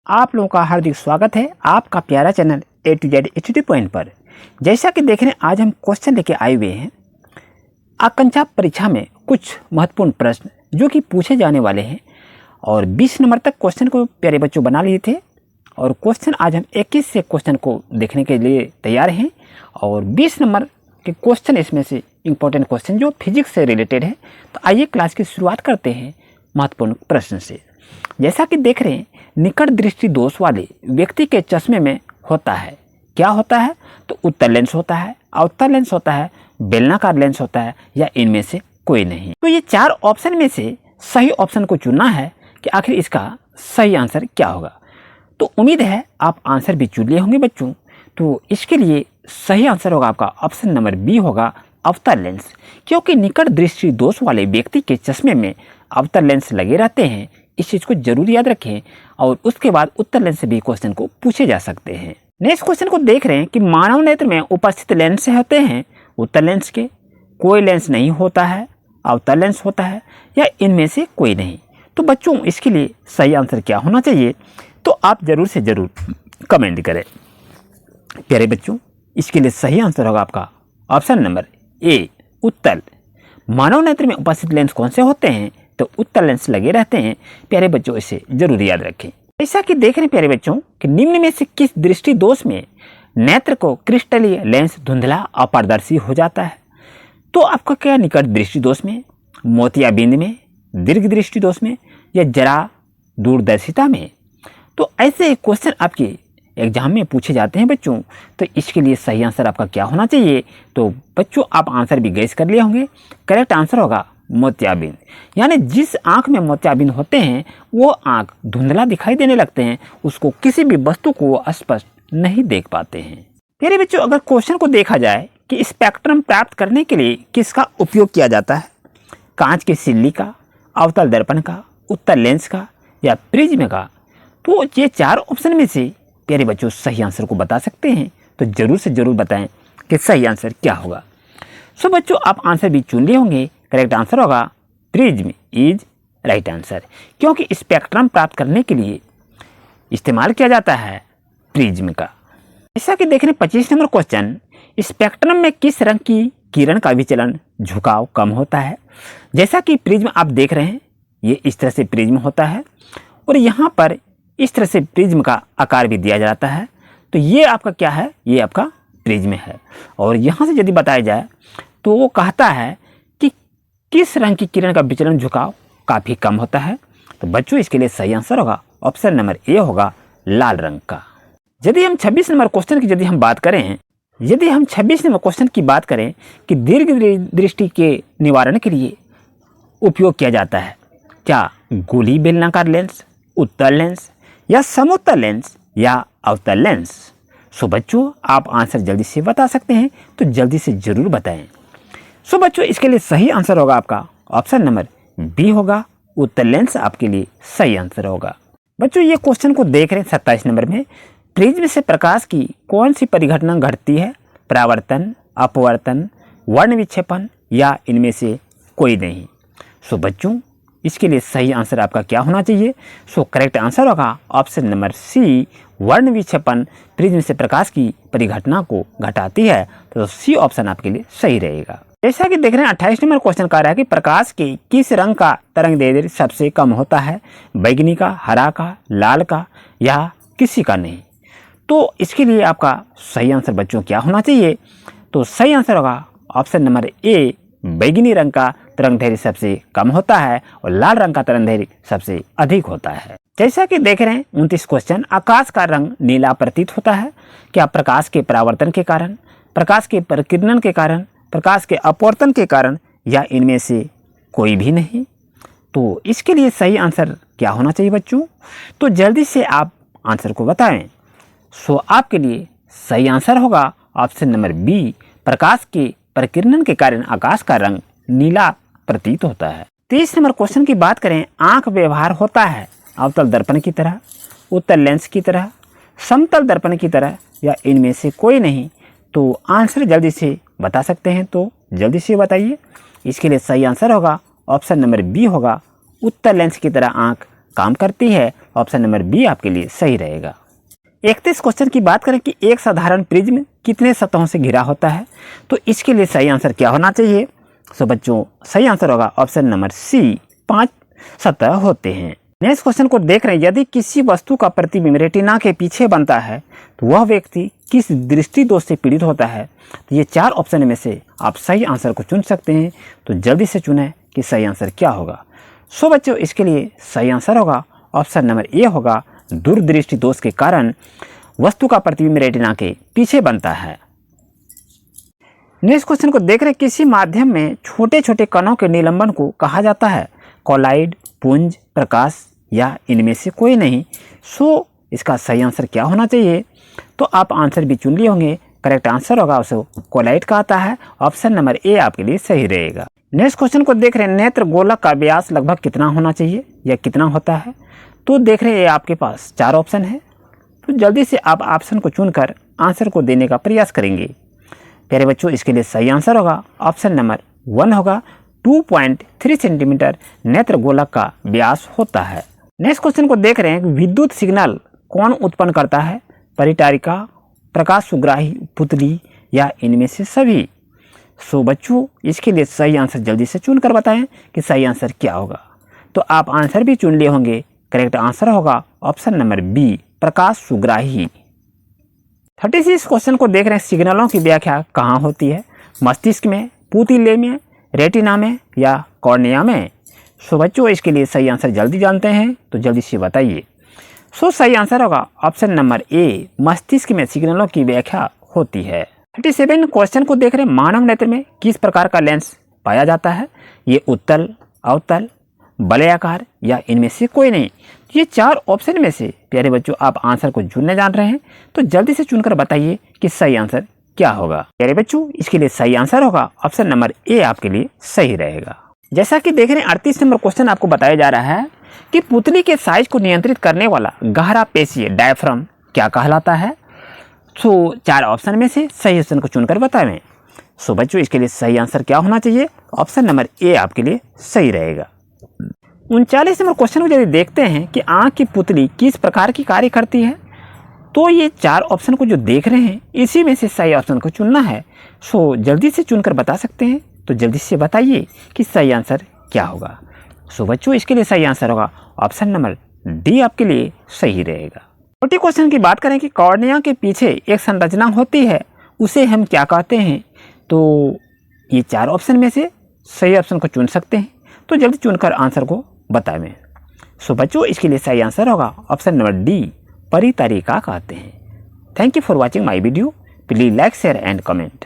आप लोगों का हार्दिक स्वागत है आपका प्यारा channel A to Z study point पर। जैसा कि देख रहे हैं, आज हम क्वेश्चन लेके आए हुए हैं। आकांक्षा परीक्षा में कुछ महत्वपूर्ण प्रश्न जो कि पूछे जाने वाले हैं और 20 नंबर तक क्वेश्चन को प्यारे बच्चों बना लिए थे और क्वेश्चन आज हम 21 से क्वेश्चन को देखने के लिए तैयार हैं और 20 नंबर के क्वेश्चन इसमें से इंपॉर्टेंट क्वेश्चन जो फिजिक्स से रिलेटेड है। तो आइए क्लास की शुरुआत करते हैं महत्वपूर्ण प्रश्न से। जैसा कि देख रहे हैं, निकट दृष्टि दोष वाले व्यक्ति के चश्मे में होता है, क्या होता है? तो उत्तल लेंस होता है, अवतल लेंस होता है, बेलनाकार लेंस होता है या इनमें से कोई नहीं। तो ये चार ऑप्शन में से सही ऑप्शन को चुनना है कि आखिर इसका सही आंसर क्या होगा। तो उम्मीद है आप आंसर भी चुन लिए होंगे बच्चों। तो इसके लिए सही आंसर होगा आपका ऑप्शन नंबर बी होगा अवतल लेंस, क्योंकि निकट दृष्टि दोष वाले व्यक्ति के चश्मे में अवतल लेंस लगे रहते हैं। इस चीज़ को जरूर याद रखें और उसके बाद उत्तल लेंस से भी क्वेश्चन को पूछे जा सकते हैं। नेक्स्ट क्वेश्चन को देख रहे हैं कि मानव नेत्र में उपस्थित लेंस होते हैं उत्तल लेंस के, कोई लेंस नहीं होता है, अवतल लेंस होता है या इनमें से कोई नहीं। तो बच्चों इसके लिए सही आंसर क्या होना चाहिए, तो आप जरूर से जरूर कमेंट करें। प्यारे बच्चों, इसके लिए सही आंसर होगा आपका ऑप्शन नंबर ए उत्तल। मानव नेत्र में उपस्थित लेंस कौन से होते हैं? तो उत्तल लेंस लगे रहते हैं। प्यारे बच्चों इसे जरूर याद रखें। ऐसा कि देख रहे हैं प्यारे बच्चों कि निम्न में से किस दृष्टि दोष में नेत्र को क्रिस्टलीय लेंस धुंधला अपारदर्शी हो जाता है? तो आपका क्या निकट दृष्टि दोष में, मोतियाबिंद में, दीर्घ दृष्टि दोष में या जरा दूरदर्शिता में? तो ऐसे क्वेश्चन आपके एग्जाम में पूछे जाते हैं बच्चों। तो इसके लिए सही आंसर आपका क्या होना चाहिए? तो बच्चों आप आंसर भी गैस कर लिए होंगे। करेक्ट आंसर होगा मोतियाबिंद। यानी जिस आंख में मोतियाबिंद होते हैं वो आंख धुंधला दिखाई देने लगते हैं, उसको किसी भी वस्तु को वो स्पष्ट नहीं देख पाते हैं। मेरे बच्चों, अगर क्वेश्चन को देखा जाए कि स्पेक्ट्रम प्राप्त करने के लिए किसका उपयोग किया जाता है, कांच की सिल्ली का, अवतल दर्पण का, उत्तल लेंस का या प्रिज्म का, तो ये चार ऑप्शन में से प्यारे बच्चों सही आंसर को बता सकते हैं। तो जरूर से जरूर बताएं कि सही आंसर क्या होगा। सो बच्चों आप आंसर भी चुन लिए होंगे। करेक्ट आंसर होगा प्रिज्म इज राइट आंसर, क्योंकि स्पेक्ट्रम प्राप्त करने के लिए इस्तेमाल किया जाता है प्रिज्म का। जैसा कि देख रहे हैं 25 नंबर क्वेश्चन, स्पेक्ट्रम में किस रंग की किरण का विचलन झुकाव कम होता है? जैसा कि प्रिज्म आप देख रहे हैं, ये इस तरह से प्रिज्म होता है और यहाँ पर इस तरह से प्रिज्म का आकार भी दिया जाता है। तो ये आपका क्या है? ये आपका प्रिज्म है। और यहाँ से यदि बताया जाए तो वो कहता है कि किस रंग की किरण का विचलन झुकाव काफ़ी कम होता है। तो बच्चों इसके लिए सही आंसर होगा ऑप्शन नंबर ए होगा लाल रंग का। यदि हम 26 नंबर क्वेश्चन की यदि हम बात करें कि दीर्घ दृष्टि के निवारण के लिए उपयोग किया जाता है, क्या गोली बेलनाकार लेंस, उत्तल लेंस या समोत्तल लेंस या अवतल लेंस? सो बच्चों आप आंसर जल्दी से बता सकते हैं, तो जल्दी से जरूर बताएं। सो बच्चों इसके लिए सही आंसर होगा आपका ऑप्शन नंबर बी होगा उत्तल लेंस आपके लिए सही आंसर होगा। बच्चों ये क्वेश्चन को देख रहे हैं 27 नंबर में, प्रिज्म से प्रकाश की कौन सी परिघटना घटती है? परावर्तन, अपवर्तन, वर्ण विक्षेपण या इनमें से कोई नहीं? सो बच्चों इसके लिए सही आंसर आपका क्या होना चाहिए? सो करेक्ट आंसर होगा ऑप्शन नंबर सी वर्ण विक्षेपण प्रिज्म से प्रकाश की परिघटना को घटाती है। तो सी ऑप्शन आपके लिए सही रहेगा। जैसा कि देख रहे हैं 28 नंबर क्वेश्चन कह रहा है कि प्रकाश के किस रंग का तरंगदैर्ध्य सबसे कम होता है? बैंगनी का, हरा का, लाल का या किसी का नहीं? तो इसके लिए आपका सही आंसर बच्चों क्या होना चाहिए? तो सही आंसर होगा ऑप्शन नंबर ए बैंगनी रंग का तरंगदैर्ध्य सबसे कम होता है और लाल रंग का तरंगदैर्ध्य सबसे अधिक होता है। जैसा कि देख रहे हैं 29 क्वेश्चन, आकाश का रंग नीला प्रतीत होता है, क्या प्रकाश के परावर्तन के कारण, प्रकाश के प्रकीर्णन के कारण, प्रकाश के अपवर्तन के कारण या इनमें से कोई भी नहीं? तो इसके लिए सही आंसर क्या होना चाहिए बच्चों? तो जल्दी से आप आंसर को बताएं। सो आपके लिए सही आंसर होगा ऑप्शन नंबर बी प्रकाश के प्रकीर्णन के कारण आकाश का रंग नीला प्रतीत होता है। 30 नंबर क्वेश्चन की बात करें, आंख व्यवहार होता है अवतल दर्पण की तरह, उत्तल लेंस की तरह, समतल दर्पण की तरह या इनमें से कोई नहीं? तो आंसर जल्दी से बता सकते हैं, तो जल्दी से बताइए। इसके लिए सही आंसर होगा ऑप्शन नंबर बी होगा उत्तल लेंस की तरह आंख काम करती है। ऑप्शन नंबर बी आपके लिए सही रहेगा। 31 क्वेश्चन की बात करें कि एक साधारण प्रिज्म कितने सतहों से घिरा होता है, तो इसके लिए सही आंसर क्या होना चाहिए। सो बच्चों सही आंसर होगा ऑप्शन नंबर सी, 5 सतह होते हैं। नेक्स्ट क्वेश्चन को देख रहे हैं, यदि किसी वस्तु का प्रतिबिंब रेटिना के पीछे बनता है तो वह व्यक्ति किस दृष्टि दोष से पीड़ित होता है। तो ये 4 ऑप्शन में से आप सही आंसर को चुन सकते हैं, तो जल्दी से चुनें कि सही आंसर क्या होगा। सो बच्चों इसके लिए सही आंसर होगा ऑप्शन नंबर ए होगा, दूरदृष्टि दोष के कारण वस्तु का प्रतिबिंब रेटिना के पीछे बनता है। नेक्स्ट क्वेश्चन को देख रहे हैं, किसी माध्यम में छोटे छोटे कणों के निलंबन को कहा जाता है, कोलाइड, पुंज, प्रकाश या इनमें से कोई नहीं। सो इसका सही आंसर क्या होना चाहिए, तो आप आंसर भी चुन लिए होंगे। करेक्ट आंसर होगा उसे कोलाइड कहता है, ऑप्शन नंबर ए आपके लिए सही रहेगा। नेक्स्ट क्वेश्चन को देख रहे हैं, नेत्र गोलक का व्यास लगभग कितना होना चाहिए या कितना होता है। तो देख रहे हैं आपके पास 4 ऑप्शन है, तो जल्दी से आप ऑप्शन को चुनकर आंसर को देने का प्रयास करेंगे। प्यारे बच्चों इसके लिए सही आंसर होगा ऑप्शन नंबर 1 होगा, 2.3 सेंटीमीटर नेत्र गोलक का व्यास होता है। नेक्स्ट क्वेश्चन को देख रहे हैं, विद्युत सिग्नल कौन उत्पन्न करता है, परिचारिका, प्रकाश सुग्राही पुतली या इनमें से सभी। सो बच्चों इसके लिए सही आंसर जल्दी से चुनकर बताएं कि सही आंसर क्या होगा। तो आप आंसर भी चुन लिए होंगे। करेक्ट आंसर होगा ऑप्शन नंबर बी, प्रकाश सुग्राही। 36 क्वेश्चन को देख रहे हैं, सिग्नलों की व्याख्या कहाँ होती है, मस्तिष्क में, पुतले में, रेटिना में या कॉर्निया में। सो बच्चों इसके लिए सही आंसर जल्दी जानते हैं, तो जल्दी से बताइए। सो सही आंसर होगा ऑप्शन नंबर ए, मस्तिष्क में सिग्नलों की व्याख्या होती है। 37 क्वेश्चन को देख रहे हैं, मानव नेत्र में किस प्रकार का लेंस पाया जाता है, ये उत्तल, अवतल, वलयाकार या इनमें से कोई नहीं। ये 4 ऑप्शन में से प्यारे बच्चों आप आंसर को चुनने जान रहे हैं, तो जल्दी से चुनकर बताइए कि सही आंसर क्या होगा। प्यारे बच्चों इसके लिए सही आंसर होगा ऑप्शन नंबर ए आपके लिए सही रहेगा। जैसा कि देख रहे हैं 38 नंबर क्वेश्चन आपको बताया जा रहा है कि पुतली के साइज को नियंत्रित करने वाला गहरा पेशीय डायफ्राम क्या कहलाता है। सो 4 ऑप्शन में से सही ऑप्शन को चुनकर बताएं। सो बच्चों इसके लिए सही आंसर क्या होना चाहिए, ऑप्शन नंबर ए आपके लिए सही रहेगा। 39 नंबर क्वेश्चन को यदि देखते हैं कि आंख की पुतली किस प्रकार की कार्य करती है, तो ये 4 ऑप्शन को जो देख रहे हैं इसी में से सही ऑप्शन को चुनना है। सो जल्दी से चुनकर बता सकते हैं, तो जल्दी से बताइए कि सही आंसर क्या होगा। सो बच्चों इसके लिए सही आंसर होगा ऑप्शन नंबर डी आपके लिए सही रहेगा। 40 क्वेश्चन की बात करें कि कॉर्निया के पीछे एक संरचना होती है, उसे हम क्या कहते हैं। तो ये 4 ऑप्शन में से सही ऑप्शन को चुन सकते हैं, तो जल्दी चुनकर आंसर को बताएं। सो बच्चों इसके लिए सही आंसर होगा ऑप्शन नंबर डी, परितारिका कहते हैं। Thank you for watching my video. Please like, share and comment.